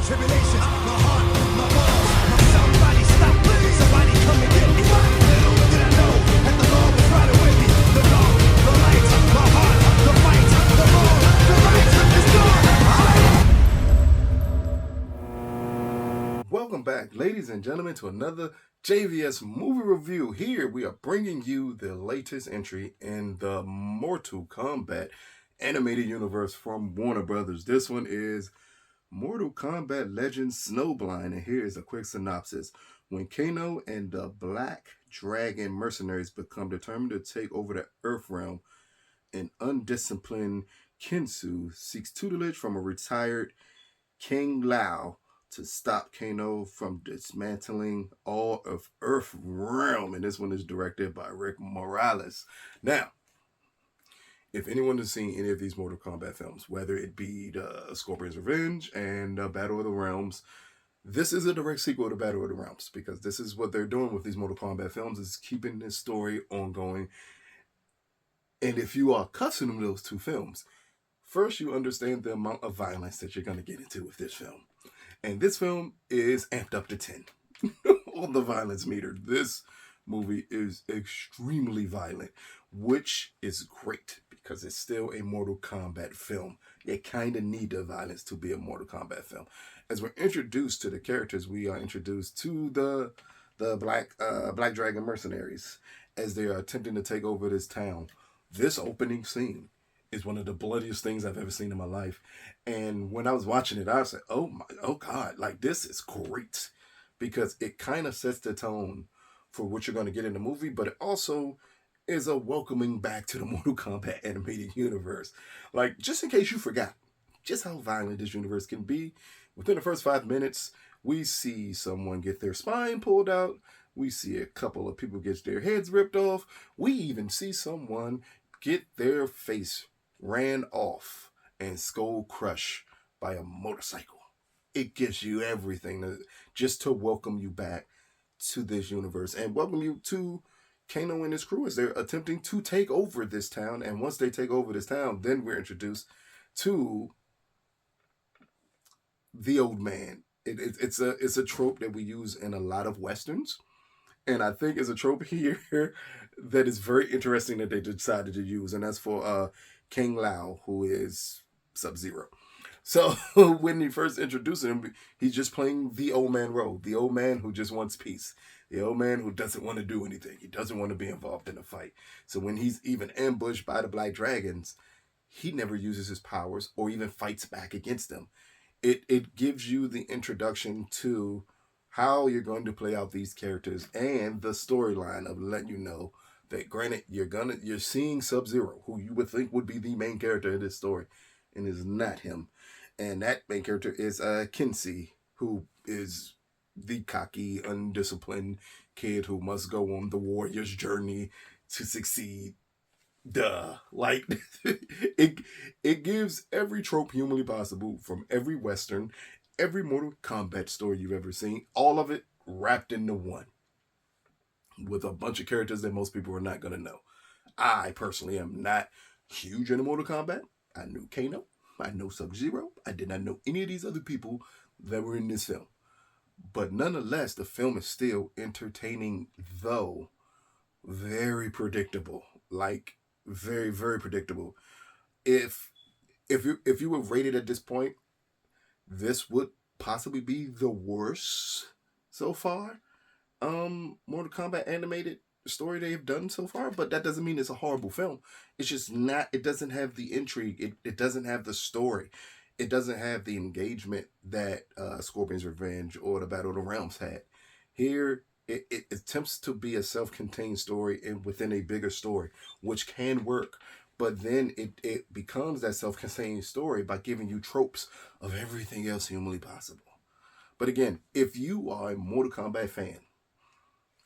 tribulations, my heart, my balls, my somebody stop me, somebody come and get me. Little did I know that the Lord was riding with me. The law, the light, my heart, the fight, the wrong, the right is gone. Welcome back, ladies and gentlemen, to another JVS movie review. Here we are bringing you the latest entry in the Mortal Kombat animated universe from Warner Brothers. This one is Mortal Kombat Legends Snowblind, and here is a quick synopsis. When Kano and the Black Dragon mercenaries become determined to take over the Earth realm, an undisciplined Kenshi seeks tutelage from a retired King Lao to stop Kano from dismantling all of Earth realm. And this one is directed by Rick Morales. Now, if anyone has seen any of these Mortal Kombat films, whether it be the Scorpion's Revenge and Battle of the Realms, this is a direct sequel to Battle of the Realms, because this is what they're doing with these Mortal Kombat films, is keeping this story ongoing. And if you are accustomed to those two films, first you understand the amount of violence that you're going to get into with this film. And this film is amped up to 10 on the violence meter. This movie is extremely violent, which is great because it's still a Mortal Kombat film. You kind of need the violence to be a Mortal Kombat film. As we're introduced to the characters, we are introduced to the Black Dragon mercenaries as they are attempting to take over this town. This opening scene is one of the bloodiest things I've ever seen in my life. And when I was watching it, I was like, oh God, like this is great, because it kind of sets the tone for what you're going to get in the movie, but it also is a welcoming back to the Mortal Kombat animated universe. Like, just in case you forgot just how violent this universe can be, within the first 5 minutes, we see someone get their spine pulled out. We see a couple of people get their heads ripped off. We even see someone get their face ran off and skull crushed by a motorcycle. It gives you everything just to welcome you back to this universe and welcome you to Kano and his crew as they're attempting to take over this town. And once they take over this town, then we're introduced to the old man. It's a trope that we use in a lot of Westerns. And I think it's a trope here that is very interesting that they decided to use. And that's for King Lao, who is Sub-Zero. So when he first introduced him, he's just playing the old man role. The old man who just wants peace. The old man who doesn't want to do anything. He doesn't want to be involved in a fight. So when he's even ambushed by the Black Dragons, he never uses his powers or even fights back against them. It gives you the introduction to how you're going to play out these characters and the storyline of letting you know that, granted, you're seeing Sub-Zero, who you would think would be the main character in this story, and is not him. And that main character is Kenshi, who is the cocky, undisciplined kid who must go on the warrior's journey to succeed. Duh. Like, it gives every trope humanly possible from every Western, every Mortal Kombat story you've ever seen, all of it wrapped into one, with a bunch of characters that most people are not going to know. I personally am not huge into Mortal Kombat. I knew Kano. I know Sub-Zero. I did not know any of these other people that were in this film. But nonetheless, the film is still entertaining, though very predictable. Like, very, very predictable. If you were rated at this point, this would possibly be the worst so far Mortal Kombat animated story they've done so far, but that doesn't mean it's a horrible film. It's just not, it doesn't have the intrigue, it doesn't have the story, it doesn't have the engagement that Scorpion's Revenge or the Battle of the Realms had. Here, it attempts to be a self-contained story within a bigger story, which can work. But then it becomes that self-contained story by giving you tropes of everything else humanly possible. But again, if you are a Mortal Kombat fan,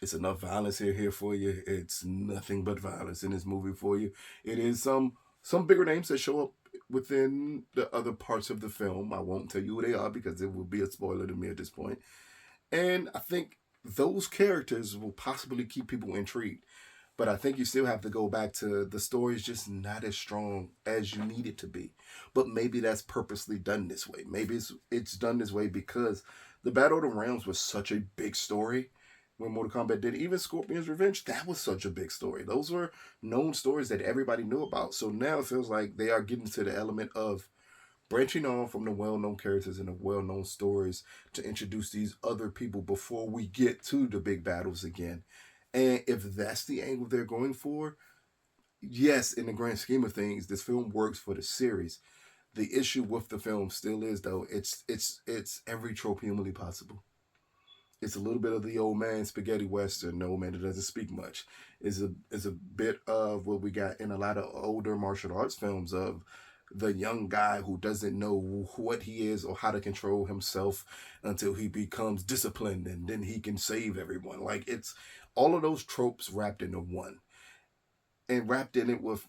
it's enough violence here for you. It's nothing but violence in this movie for you. It is some bigger names that show up within the other parts of the film. I won't tell you who they are because it will be a spoiler to me at this point. And I think those characters will possibly keep people intrigued. But I think you still have to go back to the story is just not as strong as you need it to be. But maybe that's purposely done this way. Maybe it's done this way because the Battle of the Realms was such a big story when Mortal Kombat did. Even Scorpion's Revenge, that was such a big story. Those were known stories that everybody knew about. So now it feels like they are getting to the element of branching on from the well-known characters and the well-known stories to introduce these other people before we get to the big battles again. And if that's the angle they're going for, yes, in the grand scheme of things, this film works for the series. The issue with the film still is though, it's every trope humanly possible. It's a little bit of the old man spaghetti western, the old man that doesn't speak much. Is a bit of what we got in a lot of older martial arts films of the young guy who doesn't know what he is or how to control himself until he becomes disciplined and then he can save everyone. Like it's all of those tropes wrapped into one and wrapped in it with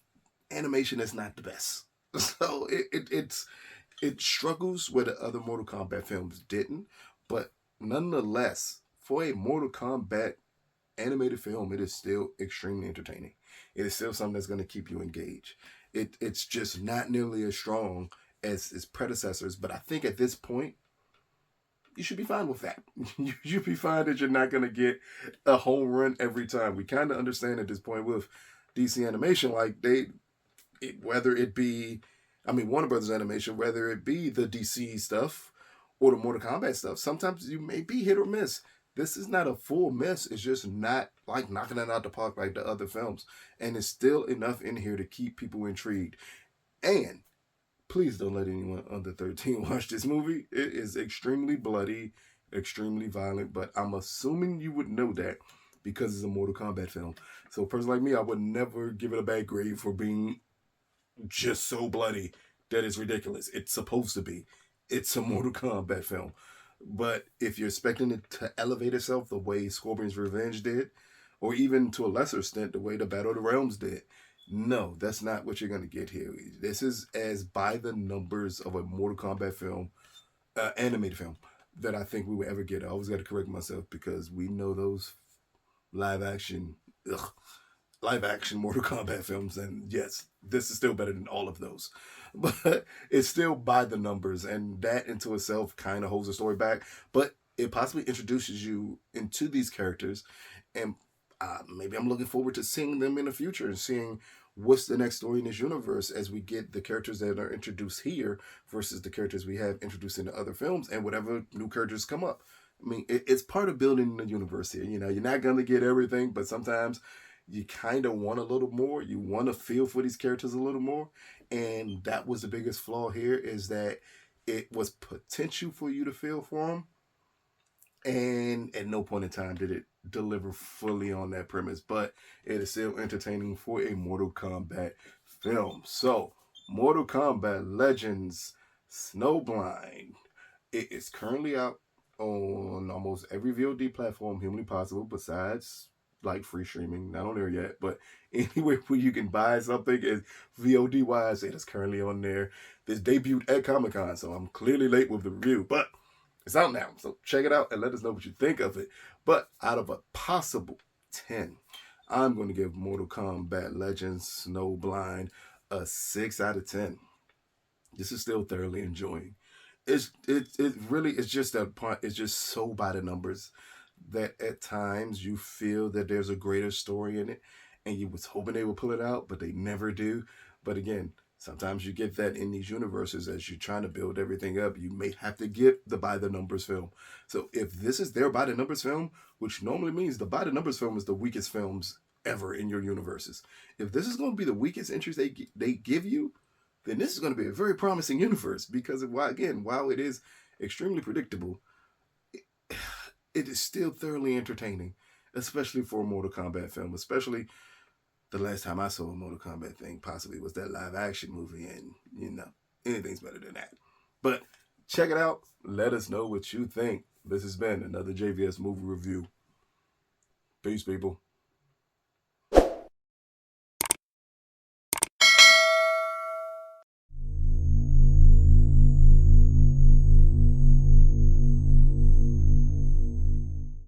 animation that's not the best. So it struggles where the other Mortal Kombat films didn't, but nonetheless, for a Mortal Kombat animated film, it is still extremely entertaining. It is still something that's going to keep you engaged. It's just not nearly as strong as its predecessors, but I think at this point, you should be fine with that. You should be fine that you're not going to get a home run every time. We kind of understand at this point with DC animation, like whether it be, I mean, Warner Brothers animation, whether it be the DC stuff or the Mortal Kombat stuff, sometimes you may be hit or miss. This is not a full miss. It's just not like knocking it out the park like the other films. And it's still enough in here to keep people intrigued. And please don't let anyone under 13 watch this movie. It is extremely bloody, extremely violent, but I'm assuming you would know that because it's a Mortal Kombat film. So a person like me, I would never give it a bad grade for being just so bloody that it's ridiculous. It's supposed to be. It's a Mortal Kombat film. But if you're expecting it to elevate itself the way Scorpion's Revenge did, or even to a lesser extent the way the Battle of the Realms did, no, that's not what you're going to get here. This is as by the numbers of a Mortal Kombat film, animated film, that I think we would ever get. I always got to correct myself because we know those live action Mortal Kombat films, and yes, this is still better than all of those. But it's still by the numbers, and that into itself kind of holds the story back. But it possibly introduces you into these characters, and maybe I'm looking forward to seeing them in the future and seeing what's the next story in this universe as we get the characters that are introduced here versus the characters we have introduced in the other films and whatever new characters come up. I mean, it's part of building the universe here. You know, you're not going to get everything, but sometimes you kind of want a little more. You want to feel for these characters a little more. And that was the biggest flaw here, is that it was potential for you to feel for them. And at no point in time did it deliver fully on that premise. But it is still entertaining for a Mortal Kombat film. So, Mortal Kombat Legends Snowblind. It is currently out on almost every VOD platform humanly possible besides like free streaming, not on there yet, but anywhere where you can buy something is VOD wise, it is currently on there. This debuted at Comic-Con, so I'm clearly late with the review, but it's out now. So check it out and let us know what you think of it. But out of a possible 10, I'm going to give Mortal Kombat Legends Snowblind a 6 out of 10. This is still thoroughly enjoying. It really is just that part. It's just so by the numbers that at times you feel that there's a greater story in it and you was hoping they would pull it out, but they never do. But again, sometimes you get that in these universes as you're trying to build everything up. You may have to get the by the numbers film. So if this is their by the numbers film, which normally means the by the numbers film is the weakest films ever in your universes. If this is going to be the weakest entries they give you, then this is going to be a very promising universe because while it is extremely predictable, it is still thoroughly entertaining, especially for a Mortal Kombat film. Especially the last time I saw a Mortal Kombat thing possibly was that live action movie, and anything's better than that. But check it out. Let us know what you think. This has been another JVS movie review. Peace, people.